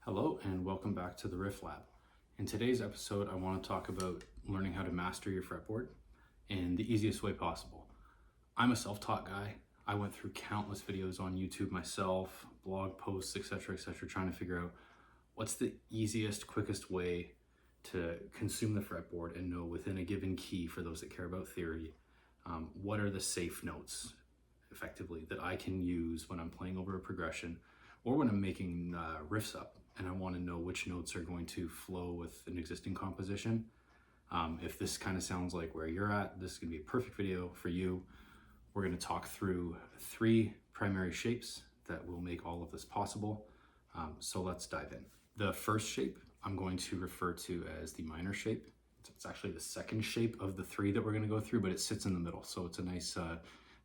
Hello and welcome back to the Riff Lab. In today's episode, I want to talk about learning how to master your fretboard in the easiest way possible. I'm a self-taught guy. I went through countless videos on YouTube myself, blog posts, etc., trying to figure out what's the easiest, quickest way to consume the fretboard and know within a given key, for those that care about theory, what are the safe notes effectively that I can use when I'm playing over a progression or when I'm making riffs up and I want to know which notes are going to flow with an existing composition. If this kind of sounds like where you're at, this is going to be a perfect video for you. We're going to talk through 3 primary shapes that will make all of this possible. So let's dive in. The first shape I'm going to refer to as the minor shape. It's actually the second shape of the 3 that we're going to go through, but it sits in the middle. So it's a nice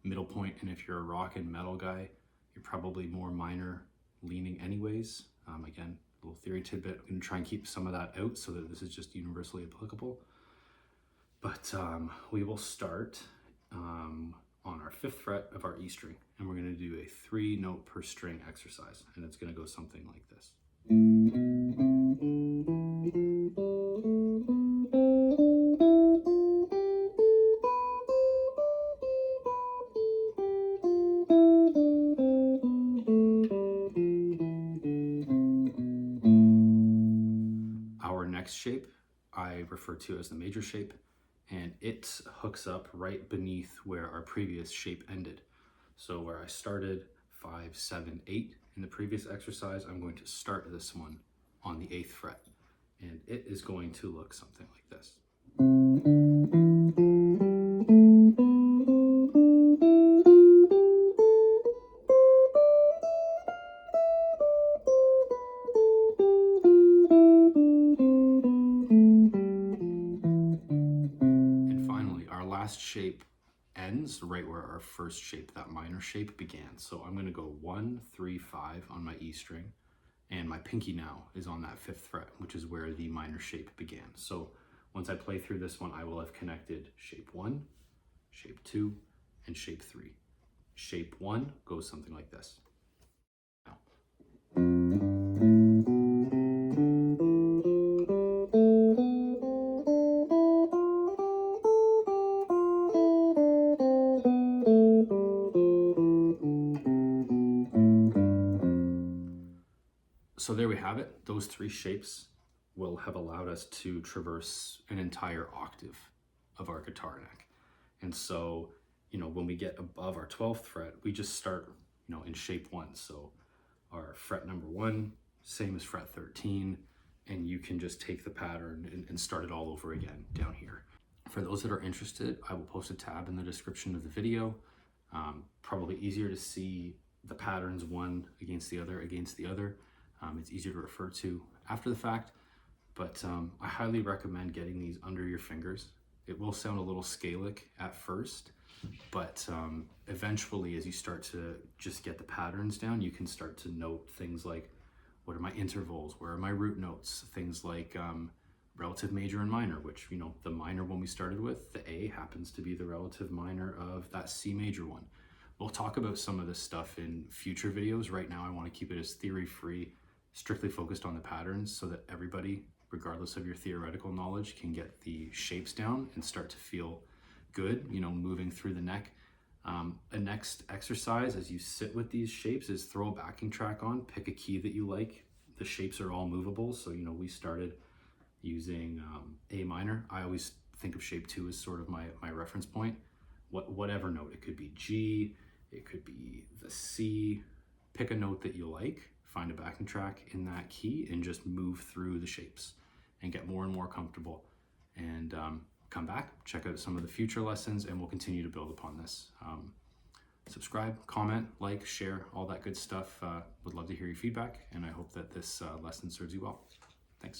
middle point. And if you're a rock and metal guy, you're probably more minor leaning anyways. Again, a little theory tidbit. I'm going to try and keep some of that out so that this is just universally applicable. But we will start on our 5th fret of our E string, and we're going to do a 3-note per string exercise, and it's going to go something like this. Our next shape I refer to as the major shape, and it hooks up right beneath where our previous shape ended. So where I started 5, 7, 8 in the previous exercise, I'm going to start this one on the 8th fret, and it is going to look something like this. Shape ends right where our first shape, that minor shape, began. So I'm going to go 1, 3, 5 on my E string, and my pinky now is on that 5th fret, which is where the minor shape began. So once I play through this one, I will have connected shape 1, shape 2, and shape 3. Shape 1 goes something like this. Now. So there we have it. Those 3 shapes will have allowed us to traverse an entire octave of our guitar neck. And so, when we get above our 12th fret, we just start, in shape 1. So our fret number 1, same as fret 13, and you can just take the pattern and start it all over again down here. For those that are interested, I will post a tab in the description of the video. Probably easier to see the patterns one against the other. It's easier to refer to after the fact, but I highly recommend getting these under your fingers. It will sound a little scalic at first, but eventually as you start to just get the patterns down, you can start to note things like, what are my intervals, where are my root notes, things like relative major and minor, which, the minor one we started with, the A, happens to be the relative minor of that C major one. We'll talk about some of this stuff in future videos. Right now I want to keep it as theory-free, strictly focused on the patterns, so that everybody, regardless of your theoretical knowledge, can get the shapes down and start to feel good, moving through the neck. A next exercise as you sit with these shapes is throw a backing track on, pick a key that you like. The shapes are all movable, so we started using A minor. I always think of shape 2 as sort of my reference point. Whatever note, it could be G, it could be the C. Pick a note that you like, find a backing track in that key, and just move through the shapes and get more and more comfortable. And come back, check out some of the future lessons, and we'll continue to build upon this. Subscribe, comment, like, share, all that good stuff. Would love to hear your feedback, and I hope that this lesson serves you well. Thanks.